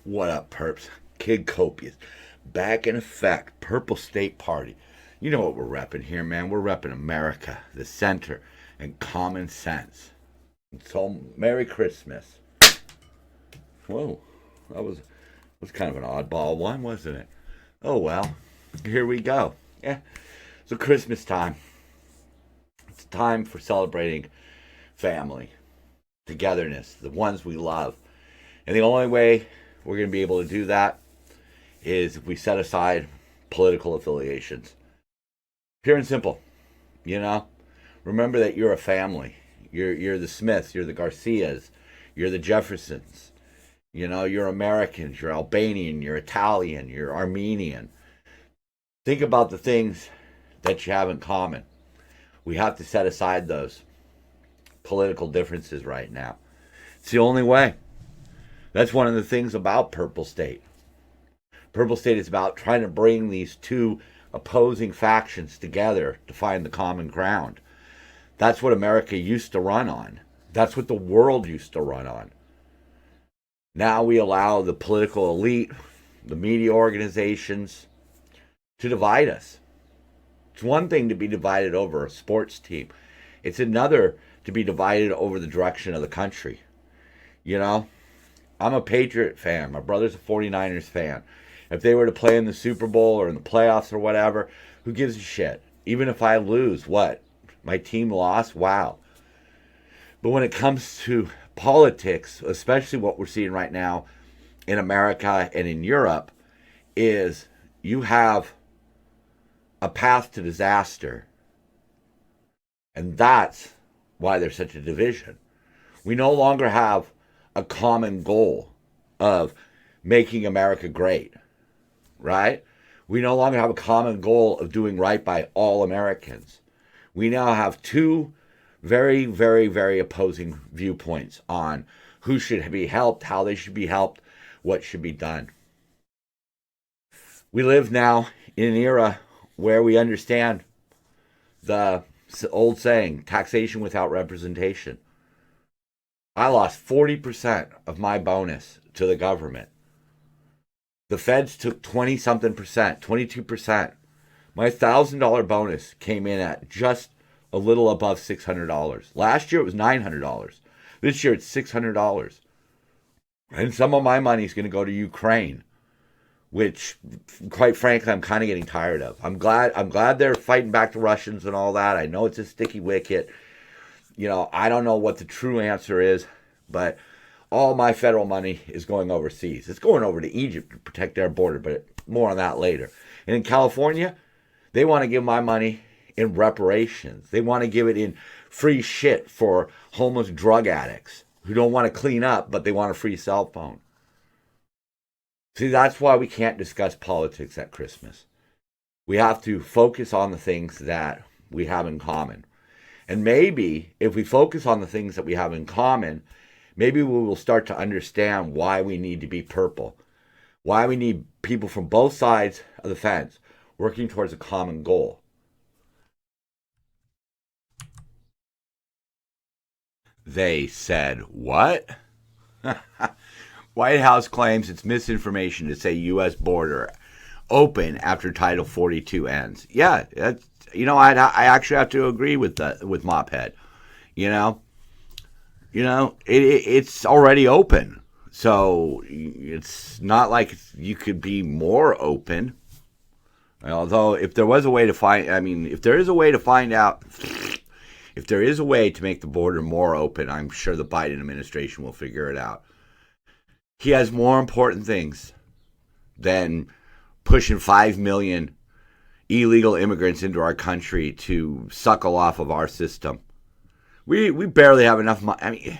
What up, perps? Kid Copious. Back in effect. Purple State Party. You know what we're repping here, man. We're repping America, the center, and common sense. So, Merry Christmas. Whoa, that was kind of an oddball one, wasn't it? Oh, well, here we go. Yeah, so Christmas time. It's time for celebrating family, togetherness, the ones we love. And the only way we're going to be able to do that is if we set aside political affiliations. Pure and simple, you know? Remember that you're a family. You're the Smiths, you're the Garcias, you're the Jeffersons. You know, you're Americans, you're Albanian, you're Italian, you're Armenian. Think about the things that you have in common. We have to set aside those political differences right now. It's the only way. That's one of the things about Purple State. Purple State is about trying to bring these two opposing factions together to find the common ground. That's what America used to run on. That's what the world used to run on. Now we allow the political elite, the media organizations, to divide us. It's one thing to be divided over a sports team. It's another to be divided over the direction of the country. You know, I'm a Patriot fan. My brother's a 49ers fan. If they were to play in the Super Bowl or in the playoffs or whatever, who gives a shit? Even if I lose, what? My team lost? Wow. But when it comes to politics, especially what we're seeing right now in America and in Europe, is you have a path to disaster. And that's why there's such a division. We no longer have a common goal of making America great, right? We no longer have a common goal of doing right by all Americans. We now have two very, very, very opposing viewpoints on who should be helped, how they should be helped, what should be done. We live now in an era where we understand the old saying, taxation without representation. I lost 40% of my bonus to the government. The feds took 20-something percent, 22%. My $1,000 bonus came in at just a little above $600. Last year it was $900. This year it's $600. And some of my money is going to go to Ukraine, which, quite frankly, I'm kind of getting tired of. I'm glad they're fighting back the Russians and all that. I know it's a sticky wicket. You know, I don't know what the true answer is, but all my federal money is going overseas. It's going over to Egypt to protect their border, but more on that later. And in California, they want to give my money in reparations. They want to give it in free shit for homeless drug addicts who don't want to clean up, but they want a free cell phone. See, that's why we can't discuss politics at Christmas. We have to focus on the things that we have in common. And maybe if we focus on the things that we have in common, maybe we will start to understand why we need to be purple, why we need people from both sides of the fence working towards a common goal. They said, what? White House claims it's misinformation to say U.S. border open after Title 42 ends. Yeah, that's, you know, I actually have to agree with Mophead. It's already open, so it's not like you could be more open. Although, if there was a way to if there is a way to find out, if there is a way to make the border more open, I'm sure the Biden administration will figure it out. He has more important things than pushing 5 million illegal immigrants into our country to suckle off of our system. We barely have enough money.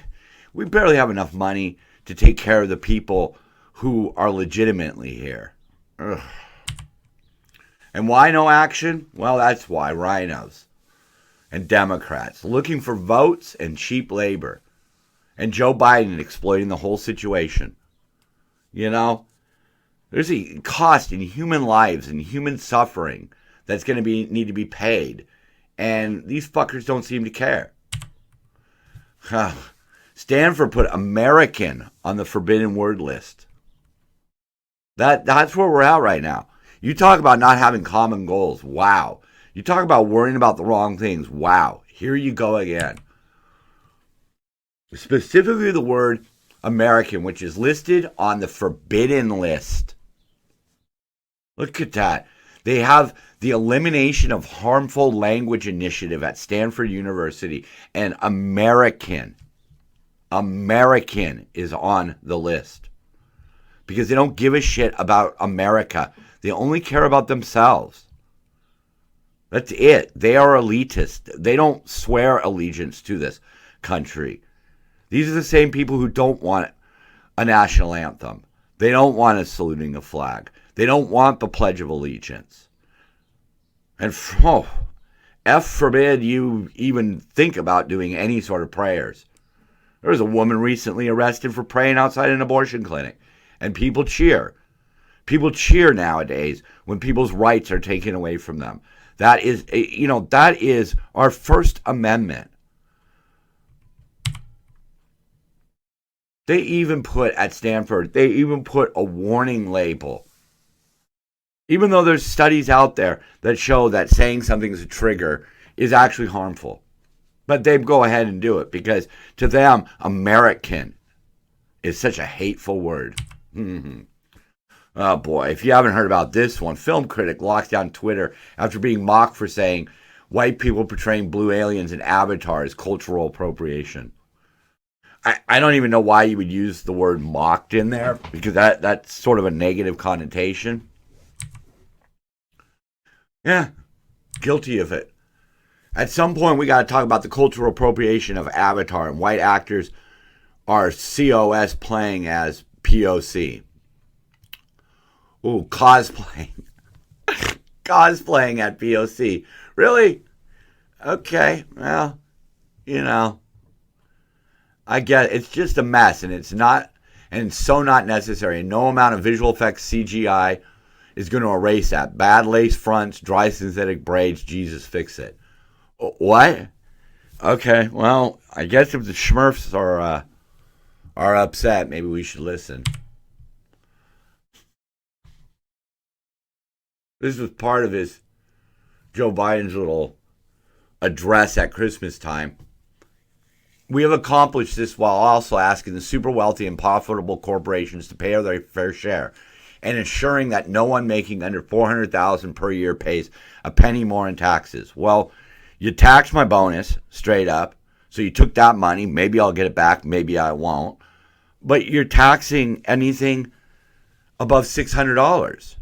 We barely have enough money to take care of the people who are legitimately here. Ugh. And why no action? Well, that's why rhinos and Democrats looking for votes and cheap labor, and Joe Biden exploiting the whole situation. You know, there's a cost in human lives and human suffering that's going to need to be paid, and these fuckers don't seem to care. Stanford put American on the forbidden word list. That's where we're at right now. You talk about not having common goals. Wow. You talk about worrying about the wrong things. Wow. Here you go again. Specifically the word American, which is listed on the forbidden list. Look at that. They have the Elimination of Harmful Language Initiative at Stanford University, and American is on the list because they don't give a shit about America. They only care about themselves. That's it. They are elitist. They don't swear allegiance to this country. These are the same people who don't want a national anthem. They don't want us saluting a flag. They don't want the Pledge of Allegiance. And F forbid you even think about doing any sort of prayers. There was a woman recently arrested for praying outside an abortion clinic. And people cheer. People cheer nowadays when people's rights are taken away from them. That is our First Amendment. They even put at Stanford, a warning label. Even though there's studies out there that show that saying something is a trigger is actually harmful. But they go ahead and do it because to them, American is such a hateful word. Mm-hmm. Oh boy, if you haven't heard about this one, film critic locks down Twitter after being mocked for saying white people portraying blue aliens in Avatar is cultural appropriation. I don't even know why you would use the word mocked in there because that's sort of a negative connotation. Yeah, guilty of it. At some point, we got to talk about the cultural appropriation of Avatar, and white actors are COS playing as POC. Ooh, cosplaying. Cosplaying at POC. Really? Okay, well, I get it. It's just a mess, and it's so not necessary. No amount of visual effects CGI is going to erase that. Bad lace fronts, dry synthetic braids, Jesus, fix it. What? Okay, well, I guess if the Smurfs are upset, maybe we should listen. This was part of Joe Biden's little address at Christmas time. We have accomplished this while also asking the super wealthy and profitable corporations to pay their fair share and ensuring that no one making under $400,000 per year pays a penny more in taxes. Well, you taxed my bonus straight up, so you took that money. Maybe I'll get it back, maybe I won't. But you're taxing anything above $600.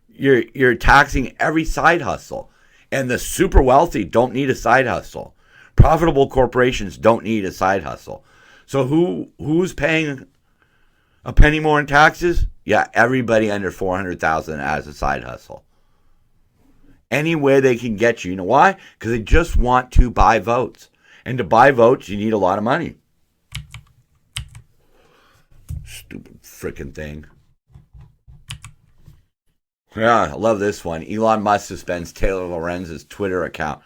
You're taxing every side hustle. And the super wealthy don't need a side hustle. Profitable corporations don't need a side hustle. So who's paying a penny more in taxes? Yeah, everybody under $400,000 as a side hustle. Any way they can get you. You know why? Because they just want to buy votes. And to buy votes, you need a lot of money. Stupid freaking thing. Yeah, I love this one. Elon Musk suspends Taylor Lorenz's Twitter account.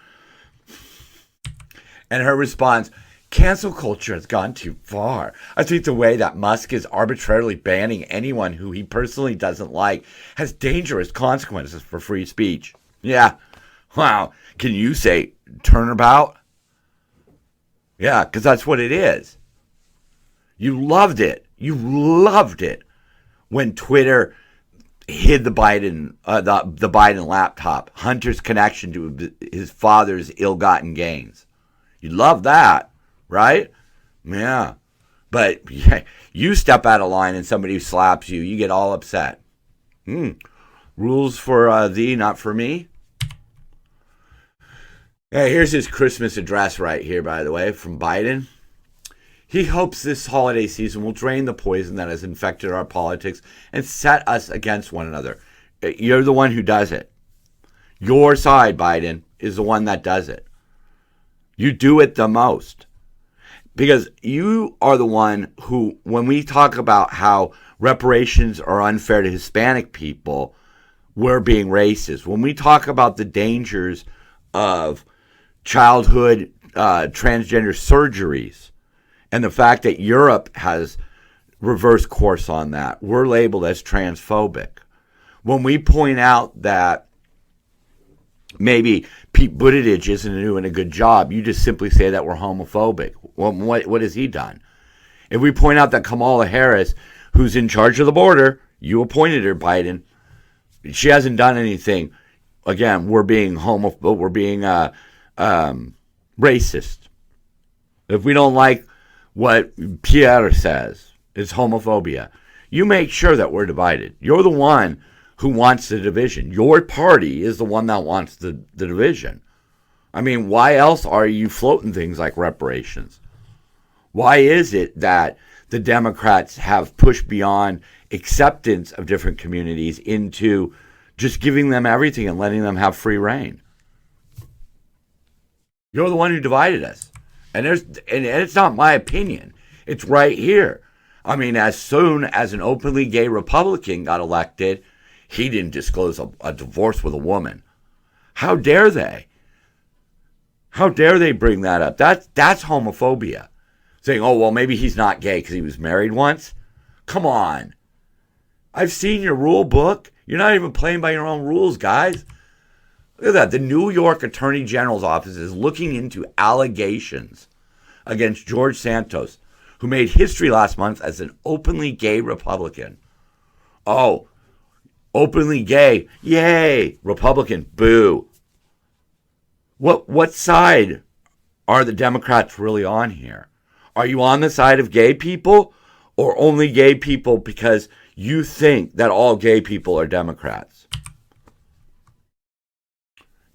And her response, cancel culture has gone too far. I think the way that Musk is arbitrarily banning anyone who he personally doesn't like has dangerous consequences for free speech. Yeah. Wow. Can you say turnabout? Yeah, because that's what it is. You loved it. You loved it when Twitter hid the Biden laptop, Hunter's connection to his father's ill-gotten gains. You love that, right? Yeah. But you step out of line and somebody slaps you, you get all upset. Rules for thee, not for me. Yeah, here's his Christmas address right here, by the way, from Biden. He hopes this holiday season will drain the poison that has infected our politics and set us against one another. You're the one who does it. Your side, Biden, is the one that does it. You do it the most. Because you are the one who, when we talk about how reparations are unfair to Hispanic people, we're being racist. When we talk about the dangers of childhood transgender surgeries and the fact that Europe has reversed course on that, we're labeled as transphobic. When we point out that maybe Pete Buttigieg isn't doing a good job, you just simply say that we're homophobic. Well, what has he done? If we point out that Kamala Harris, who's in charge of the border, you appointed her, Biden, she hasn't done anything. Again, we're being racist. If we don't like what Pierre says, it's homophobia. You make sure that we're divided. You're the one who wants the division. Your party is the one that wants the division. I mean, why else are you floating things like reparations? Why is it that the Democrats have pushed beyond acceptance of different communities into just giving them everything and letting them have free reign? You're the one who divided us. And it's not my opinion. It's right here. I mean, as soon as an openly gay Republican got elected, he didn't disclose a divorce with a woman. How dare they? How dare they bring that up? That's homophobia. Saying, oh, well, maybe he's not gay because he was married once. Come on. I've seen your rule book. You're not even playing by your own rules, guys. Look at that. The New York Attorney General's office is looking into allegations against George Santos, who made history last month as an openly gay Republican. Oh, openly gay. Yay. Republican. Boo. What side are the Democrats really on here? Are you on the side of gay people or only gay people because you think that all gay people are Democrats?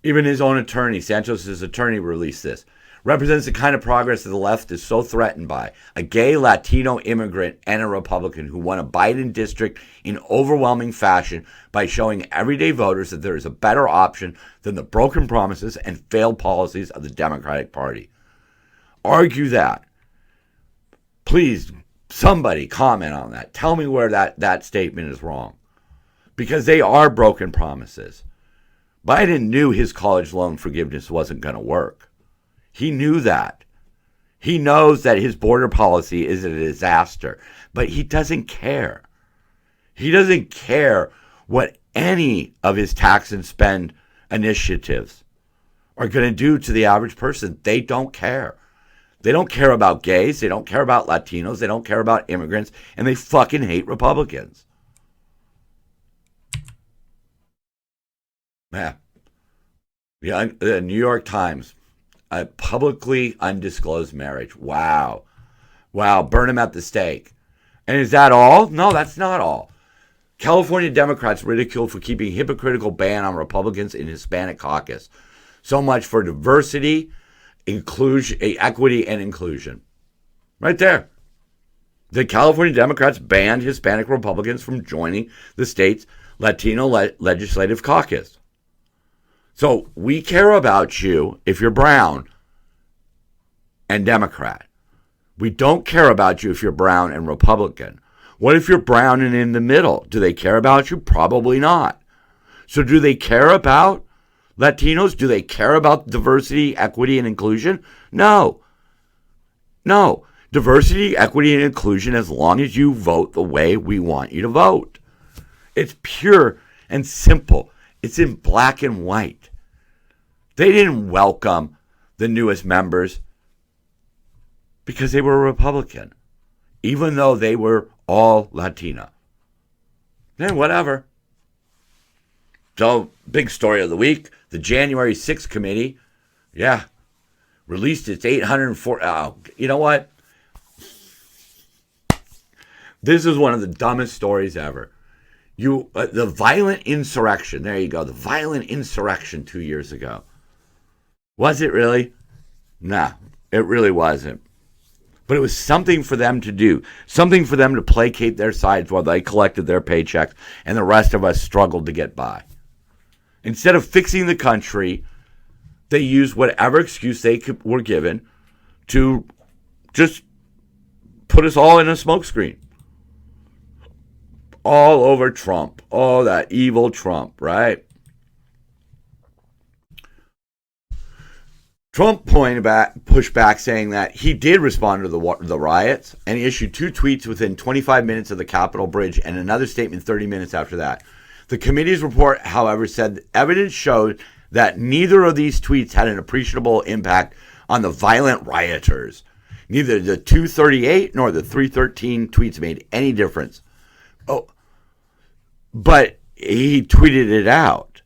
Even his own attorney, Santos' attorney, released this. Represents the kind of progress that the left is so threatened by. A gay Latino immigrant and a Republican who won a Biden district in overwhelming fashion by showing everyday voters that there is a better option than the broken promises and failed policies of the Democratic Party. Argue that. Please, somebody comment on that. Tell me where that statement is wrong. Because they are broken promises. Biden knew his college loan forgiveness wasn't going to work. He knew that. He knows that his border policy is a disaster, but he doesn't care. He doesn't care what any of his tax and spend initiatives are going to do to the average person. They don't care. They don't care about gays. They don't care about Latinos. They don't care about immigrants. And they fucking hate Republicans. Yeah. The New York Times. A publicly undisclosed marriage. Wow. Burn him at the stake. And is that all? No, that's not all. California Democrats ridiculed for keeping hypocritical ban on Republicans in Hispanic caucus. So much for diversity, inclusion, equity, and inclusion. Right there. The California Democrats banned Hispanic Republicans from joining the state's Latino legislative caucus. So we care about you if you're brown and Democrat. We don't care about you if you're brown and Republican. What if you're brown and in the middle? Do they care about you? Probably not. So do they care about Latinos? Do they care about diversity, equity, and inclusion? No. Diversity, equity, and inclusion as long as you vote the way we want you to vote. It's pure and simple. It's in black and white. They didn't welcome the newest members because they were Republican, even though they were all Latina. Then whatever. So, big story of the week, the January 6th committee, released its 804. You know what? This is one of the dumbest stories ever. The violent insurrection, there you go, the violent insurrection 2 years ago. Was it really? No, it really wasn't. But it was something for them to do, something for them to placate their sides while they collected their paychecks and the rest of us struggled to get by. Instead of fixing the country, they used whatever excuse they were given to just put us all in a smokescreen. All over Trump. Oh, that evil Trump, right? Trump pushed back saying that he did respond to the riots, and he issued 2 tweets within 25 minutes of the Capitol bridge and another statement 30 minutes after that. The committee's report, however, said evidence showed that neither of these tweets had an appreciable impact on the violent rioters. Neither the 238 nor the 313 tweets made any difference. Oh, but he tweeted it out.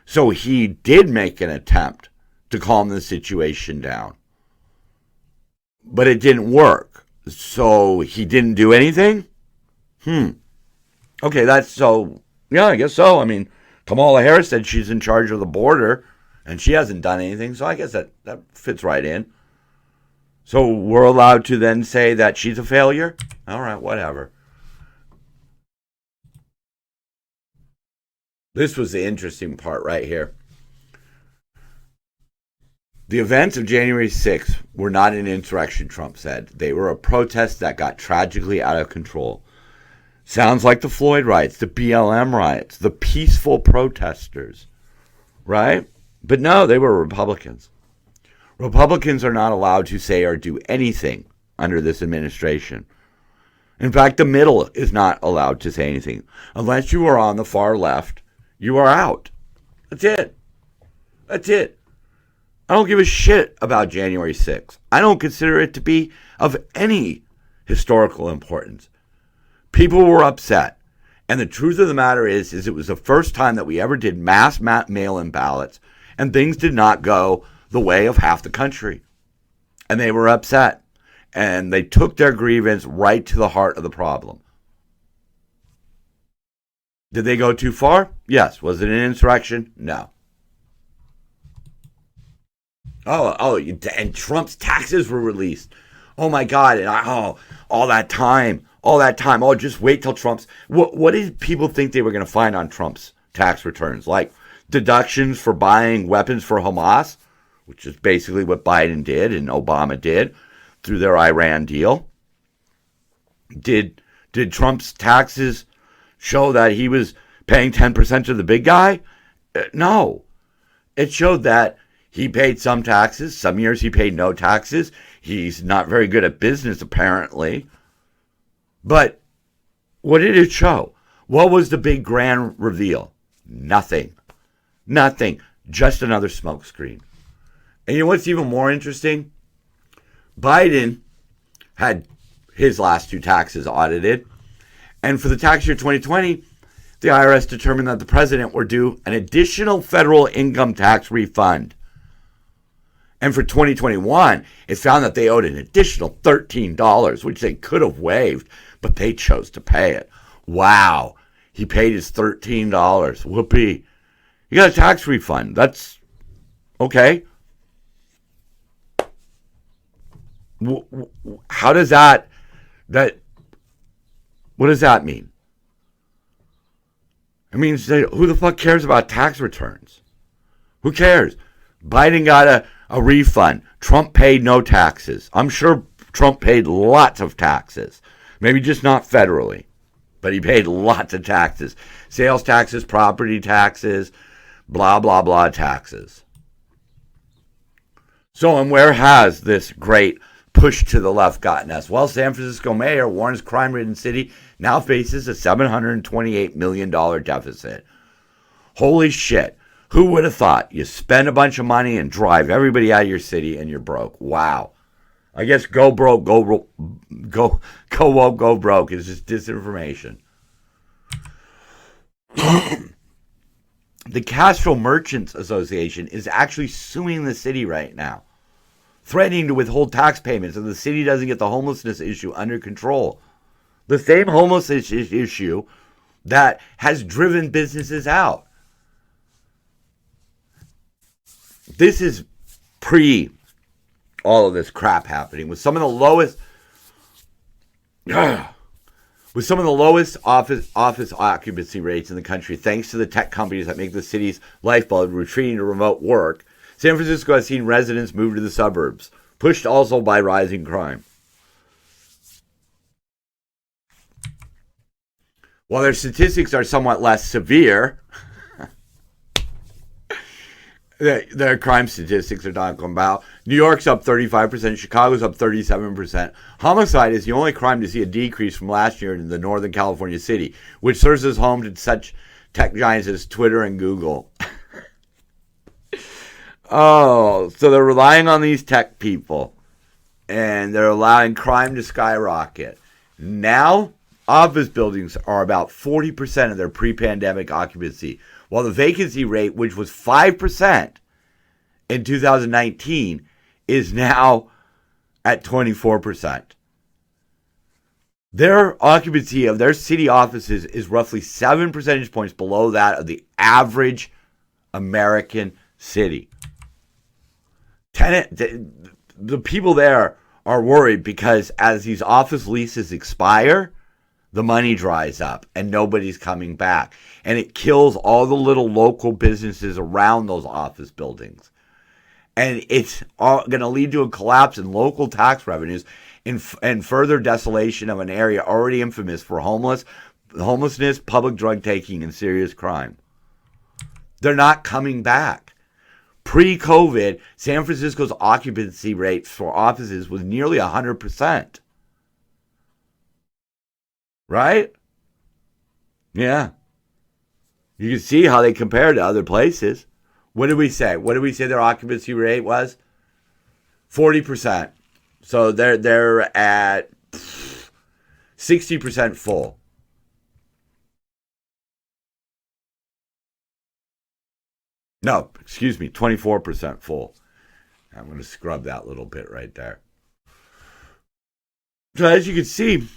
So he did make an attempt to calm the situation down. But it didn't work. So he didn't do anything? Okay, that's so... Yeah, I guess so. I mean, Kamala Harris said she's in charge of the border, and she hasn't done anything, so I guess that fits right in. So we're allowed to then say that she's a failure? All right, whatever. This was the interesting part right here. The events of January 6th were not an insurrection, Trump said. They were a protest that got tragically out of control. Sounds like the Floyd riots, the BLM riots, the peaceful protesters, right? But no, they were Republicans. Republicans are not allowed to say or do anything under this administration. In fact, the middle is not allowed to say anything. Unless you are on the far left, you are out. That's it. That's it. I don't give a shit about January 6th. I don't consider it to be of any historical importance. People were upset. And the truth of the matter is it was the first time that we ever did mass mail-in ballots, and things did not go the way of half the country. And they were upset. And they took their grievance right to the heart of the problem. Did they go too far? Yes. Was it an insurrection? No. And Trump's taxes were released. Oh my God. And all that time. Oh, just wait till Trump's. What did people think they were going to find on Trump's tax returns? Like deductions for buying weapons for Hamas, which is basically what Biden did and Obama did through their Iran deal. Did Trump's taxes show that he was paying 10% to the big guy? No. It showed that he paid some taxes. Some years he paid no taxes. He's not very good at business, apparently. But what did it show? What was the big grand reveal? Nothing. Nothing. Just another smokescreen. And you know what's even more interesting? Biden had his last two taxes audited. And for the tax year 2020, the IRS determined that the president were due an additional federal income tax refund. And for 2021, it found that they owed an additional $13, which they could have waived, but they chose to pay it. Wow. He paid his $13. Whoopee. You got a tax refund. That's okay. How does that what does that mean? It means who the fuck cares about tax returns? Who cares? Biden got a refund. Trump paid no taxes. I'm sure Trump paid lots of taxes. Maybe just not federally, but he paid lots of taxes. Sales taxes, property taxes, blah, blah, blah taxes. So, and where has this great push to the left gotten us? Well, San Francisco mayor warns crime-ridden city now faces a $728 million deficit. Holy shit. Who would have thought? You spend a bunch of money and drive everybody out of your city and you're broke. Wow. I guess go broke, go woke, go broke is just disinformation. The Castro Merchants Association is actually suing the city right now, threatening to withhold tax payments if the city doesn't get the homelessness issue under control. The same homelessness issue that has driven businesses out. This is pre all of this crap happening with some of the lowest office occupancy rates in the country, thanks to the tech companies that make the city's lifeblood retreating to remote work. San Francisco has seen residents move to the suburbs, pushed also by rising crime. While their statistics are somewhat less severe, their crime statistics are talking about. New York's up 35%, Chicago's up 37%. Homicide is the only crime to see a decrease from last year in the Northern California city, which serves as home to such tech giants as Twitter and Google. Oh, so they're relying on these tech people, and they're allowing crime to skyrocket. Now, office buildings are about 40% of their pre-pandemic occupancy, while the vacancy rate, which was 5% in 2019, is now at 24%. Their occupancy of their city offices is roughly 7 percentage points below that of the average American city. The people there are worried because as these office leases expire, the money dries up and nobody's coming back. And it kills all the little local businesses around those office buildings. And it's going to lead to a collapse in local tax revenues and further desolation of an area already infamous for homelessness, public drug taking, and serious crime. They're not coming back. Pre-COVID, San Francisco's occupancy rate for offices was nearly 100%. Right? Yeah. You can see how they compare to other places. What did we say? What did we say their occupancy rate was? 40%. So they're at 60% full. No, excuse me, 24% full. I'm going to scrub that little bit right there. So as you can see,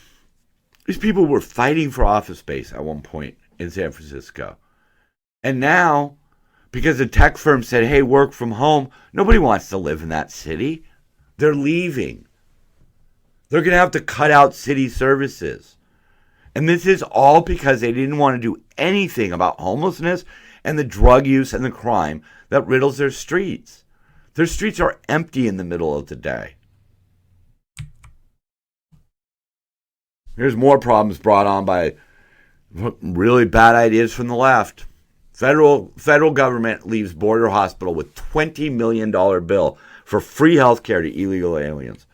these people were fighting for office space at one point in San Francisco. And now, because the tech firm said, hey, work from home, nobody wants to live in that city. They're leaving. They're going to have to cut out city services. And this is all because they didn't want to do anything about homelessness and the drug use and the crime that riddles their streets. Their streets are empty in the middle of the day. Here's more problems brought on by really bad ideas from the left. Federal government leaves border hospital with $20 million bill for free health care to illegal aliens.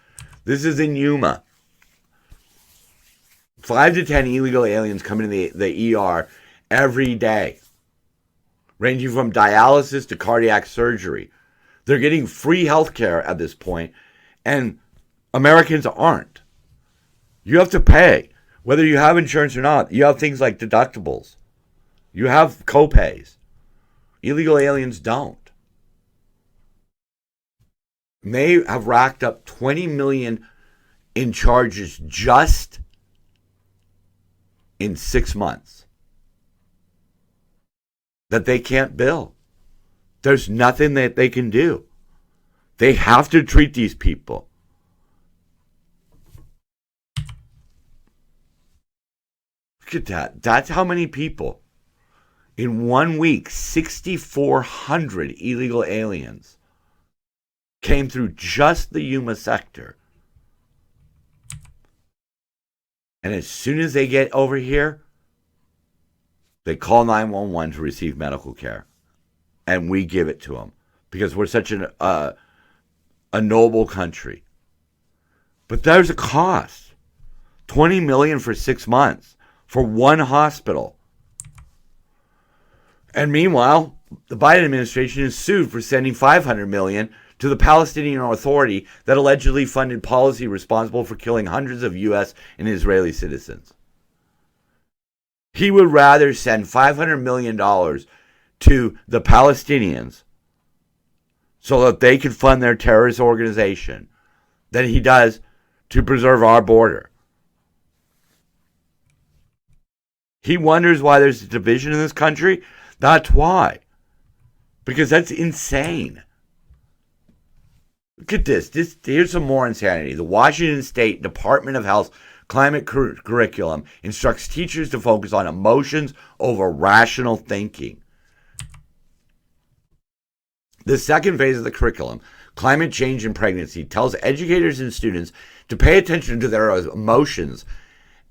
This is in Yuma. 5 to 10 illegal aliens come into the ER every day, ranging from dialysis to cardiac surgery. They're getting free health care at this point, and Americans aren't. You have to pay, whether you have insurance or not. You have things like deductibles. You have copays. Illegal aliens don't. And they have racked up $20 million in charges just in 6 months that they can't bill. There's nothing that they can do. They have to treat these people. Look at that. That's how many people. In 1 week, 6,400 illegal aliens came through just the Yuma sector. And as soon as they get over here, they call 911 to receive medical care. And we give it to them because we're such a noble country. But there's a cost. $20 million for 6 months for one hospital. And meanwhile, the Biden administration is sued for sending $500 million to the Palestinian Authority that allegedly funded policy responsible for killing hundreds of U.S. and Israeli citizens. He would rather send $500 million to the Palestinians so that they can fund their terrorist organization than he does to preserve our border. He wonders why there's a division in this country. That's why. Because that's insane. Look at this. Here's some more insanity. The Washington State Department of Health climate curriculum instructs teachers to focus on emotions over rational thinking. The second phase of the curriculum, climate change and pregnancy, tells educators and students to pay attention to their emotions,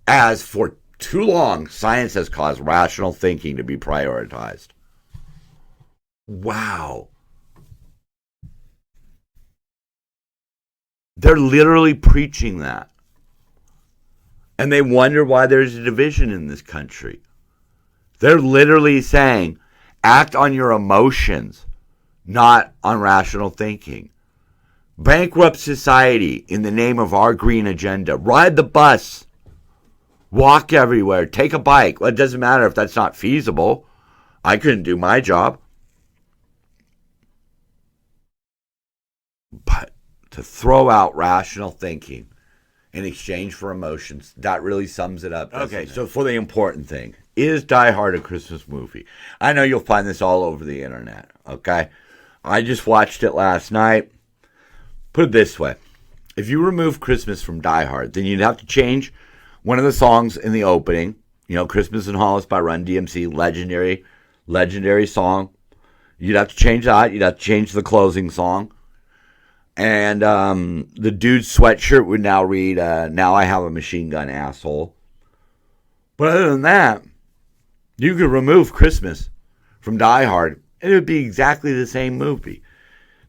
as for too long, science has caused rational thinking to be prioritized. Wow. They're literally preaching that. And they wonder why there's a division in this country. They're literally saying, act on your emotions, not on rational thinking. Bankrupt society in the name of our green agenda. Ride the bus. Walk everywhere. Take a bike. Well, it doesn't matter if that's not feasible. I couldn't do my job. But to throw out rational thinking in exchange for emotions, that really sums it up. Okay, so for the important thing, is Die Hard a Christmas movie? I know you'll find this all over the internet, okay? I just watched it last night. Put it this way. If you remove Christmas from Die Hard, then you'd have to change one of the songs in the opening. You know, Christmas in Hollis by Run DMC, legendary song. You'd have to change that. You'd have to change the closing song. And the dude's sweatshirt would now read, Now I Have a Machine Gun, Asshole. But other than that, you could remove Christmas from Die Hard, and it would be exactly the same movie.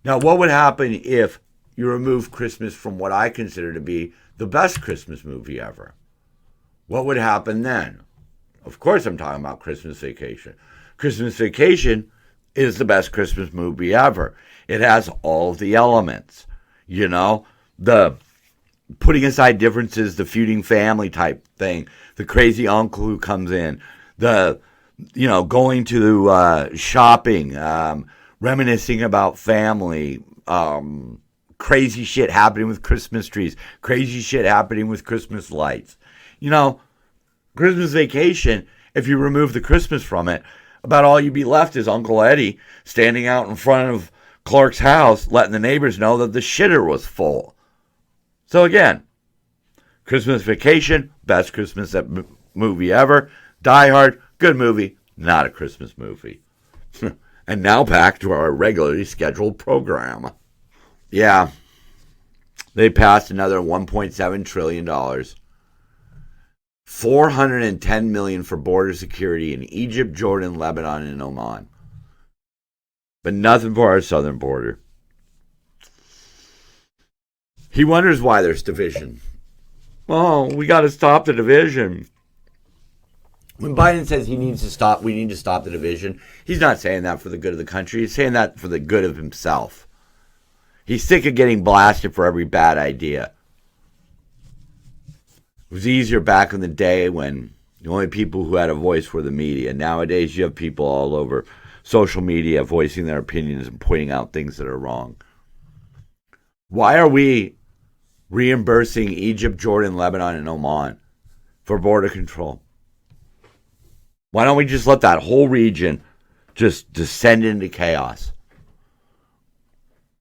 Now, what would happen if you remove Christmas from what I consider to be the best Christmas movie ever? What would happen then? Of course I'm talking about Christmas Vacation. Christmas Vacation is the best Christmas movie ever. It has all the elements. You know, the putting aside differences, the feuding family type thing, the crazy uncle who comes in, the, you know, going to shopping, reminiscing about family, crazy shit happening with Christmas trees, crazy shit happening with Christmas lights. You know, Christmas Vacation, if you remove the Christmas from it, about all you'd be left is Uncle Eddie standing out in front of Clark's house, letting the neighbors know that the shitter was full. So again, Christmas Vacation, best Christmas movie ever. Die Hard, good movie, not a Christmas movie. And now back to our regularly scheduled program. Yeah, they passed another $1.7 trillion. $410 million for border security in Egypt, Jordan, Lebanon, and Oman. But nothing for our southern border. He wonders why there's division. Oh, we got to stop the division. When Biden says we need to stop the division, he's not saying that for the good of the country. He's saying that for the good of himself. He's sick of getting blasted for every bad idea. It was easier back in the day when the only people who had a voice were the media. Nowadays, you have people all over social media voicing their opinions and pointing out things that are wrong. Why are we reimbursing Egypt, Jordan, Lebanon, and Oman for border control? Why don't we just let that whole region just descend into chaos?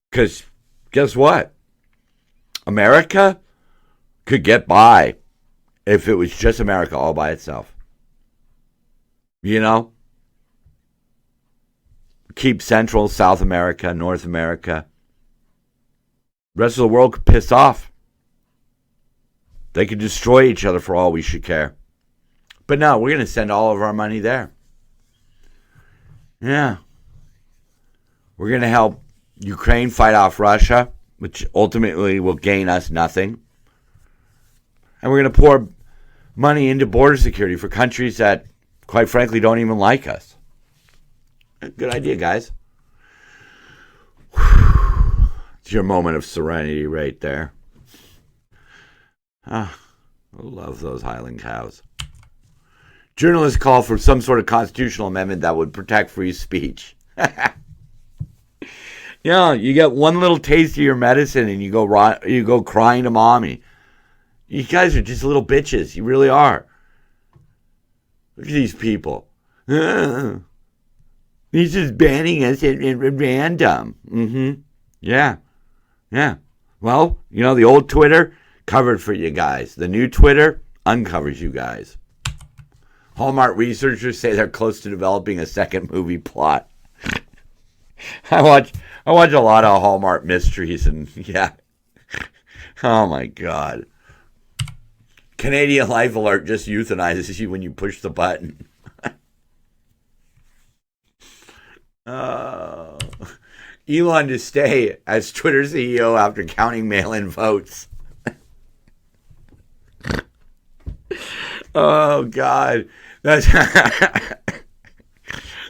Because guess what? America could get by if it was just America all by itself. You know? Keep Central, South America, North America. The rest of the world could piss off. They could destroy each other for all we should care. But no, we're going to send all of our money there. Yeah. We're going to help Ukraine fight off Russia, which ultimately will gain us nothing. And we're going to pour money into border security for countries that, quite frankly, don't even like us. Good idea, guys. It's your moment of serenity right there. I love those Highland cows. Journalists call for some sort of constitutional amendment that would protect free speech. Yeah, you get one little taste of your medicine and you go crying to mommy. You guys are just little bitches. You really are. Look at these people. He's just banning us at random. Mm-hmm. Yeah. Yeah. Well, you know, the old Twitter covered for you guys. The new Twitter uncovers you guys. Hallmark researchers say they're close to developing a second movie plot. I watch a lot of Hallmark mysteries, and yeah. Oh my God. Canadian Life Alert just euthanizes you when you push the button. Elon to stay as Twitter CEO after counting mail-in votes. Oh God. That's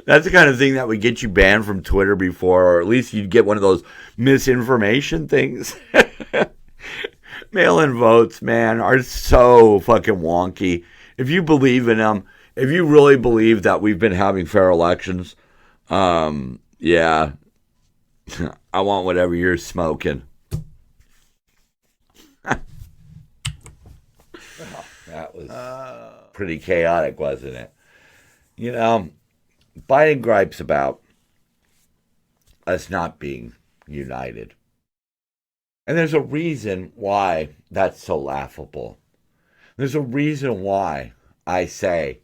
that's the kind of thing that would get you banned from Twitter before, or at least you'd get one of those misinformation things. Mail-in votes, man, are so fucking wonky. If you believe in them, if you really believe that we've been having fair elections, yeah, I want whatever you're smoking. That was pretty chaotic, wasn't it? You know, Biden gripes about us not being united. And there's a reason why that's so laughable. There's a reason why I say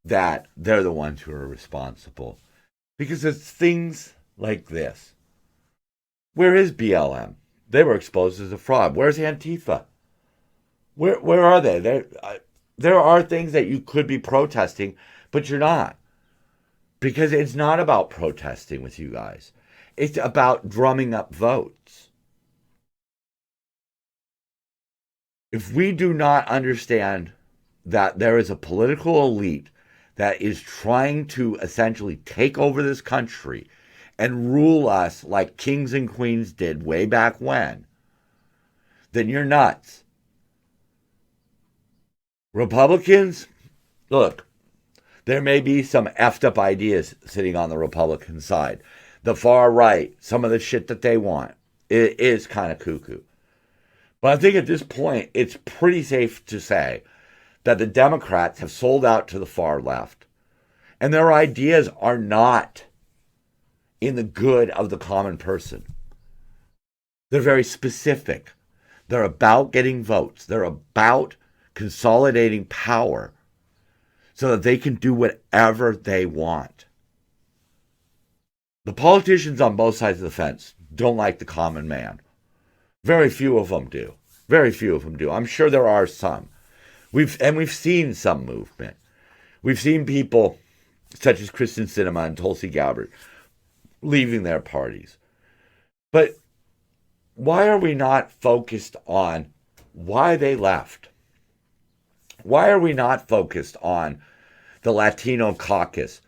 that they're the ones who are responsible. Because it's things like this. Where is BLM? They were exposed as a fraud. Where's Antifa? Where are they? There are things that you could be protesting, but you're not. Because it's not about protesting with you guys. It's about drumming up votes. If we do not understand that there is a political elite that is trying to essentially take over this country and rule us like kings and queens did way back when, then you're nuts. Republicans, look, there may be some effed up ideas sitting on the Republican side. The far right, some of the shit that they want, it is kind of cuckoo. But I think at this point, it's pretty safe to say that the Democrats have sold out to the far left. And their ideas are not in the good of the common person. They're very specific. They're about getting votes. They're about consolidating power so that they can do whatever they want. The politicians on both sides of the fence don't like the common man. Very few of them do. Very few of them do. I'm sure there are some. We've seen some movement. We've seen people such as Kristen Sinema and Tulsi Gabbard leaving their parties. But why are we not focused on why they left? Why are we not focused on the Latino caucus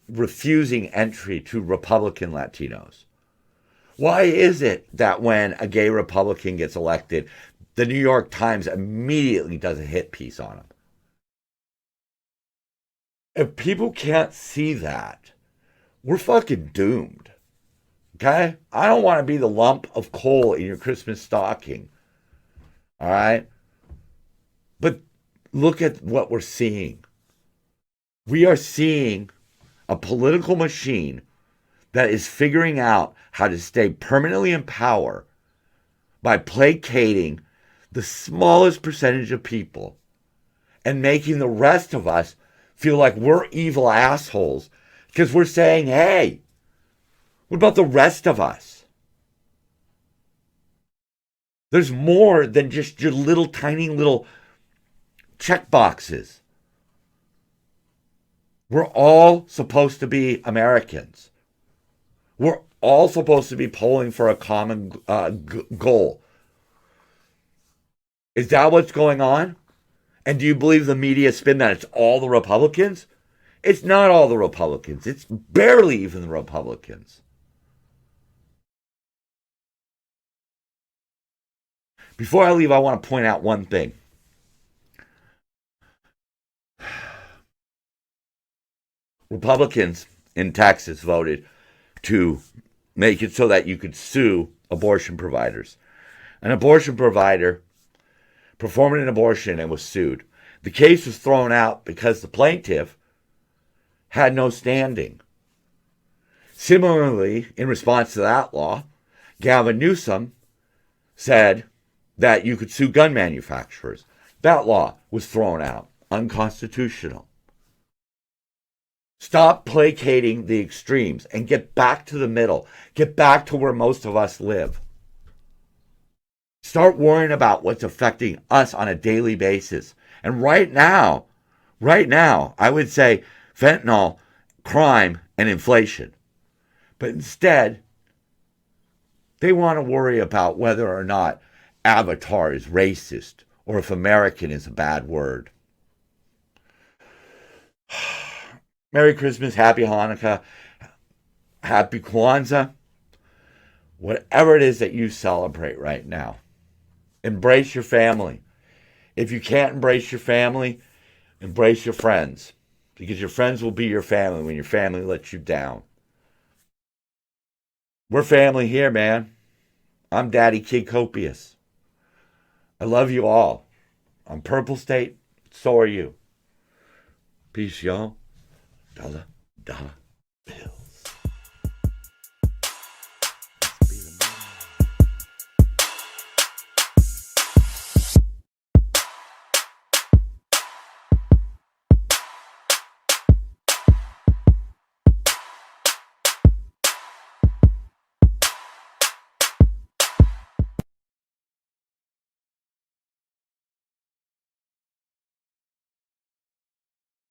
refusing entry to Republican Latinos? Why is it that when a gay Republican gets elected, the New York Times immediately does a hit piece on him? If people can't see that, we're fucking doomed. Okay? I don't want to be the lump of coal in your Christmas stocking. All right? But look at what we're seeing. We are seeing a political machine that is figuring out how to stay permanently in power by placating the smallest percentage of people and making the rest of us feel like we're evil assholes because we're saying, hey, what about the rest of us? There's more than just your little tiny little check boxes. We're all supposed to be Americans. We're all supposed to be polling for a common goal. Is that what's going on? And do you believe the media spin that it's all the Republicans? It's not all the Republicans. It's barely even the Republicans. Before I leave, I want to point out one thing. Republicans in Texas voted to make it so that you could sue abortion providers. An abortion provider performed an abortion and was sued. The case was thrown out because the plaintiff had no standing. Similarly, in response to that law, Gavin Newsom said that you could sue gun manufacturers. That law was thrown out, unconstitutional. Stop placating the extremes and get back to the middle. Get back to where most of us live. Start worrying about what's affecting us on a daily basis. And right now, I would say fentanyl, crime, and inflation. But instead, they want to worry about whether or not Avatar is racist or if American is a bad word. Merry Christmas, Happy Hanukkah, Happy Kwanzaa, whatever it is that you celebrate right now. Embrace your family. If you can't embrace your family, embrace your friends. Because your friends will be your family when your family lets you down. We're family here, man. I'm Daddy Kid Copious. I love you all. I'm Purple State. So are you. Peace, y'all. Dollar, dollar bill.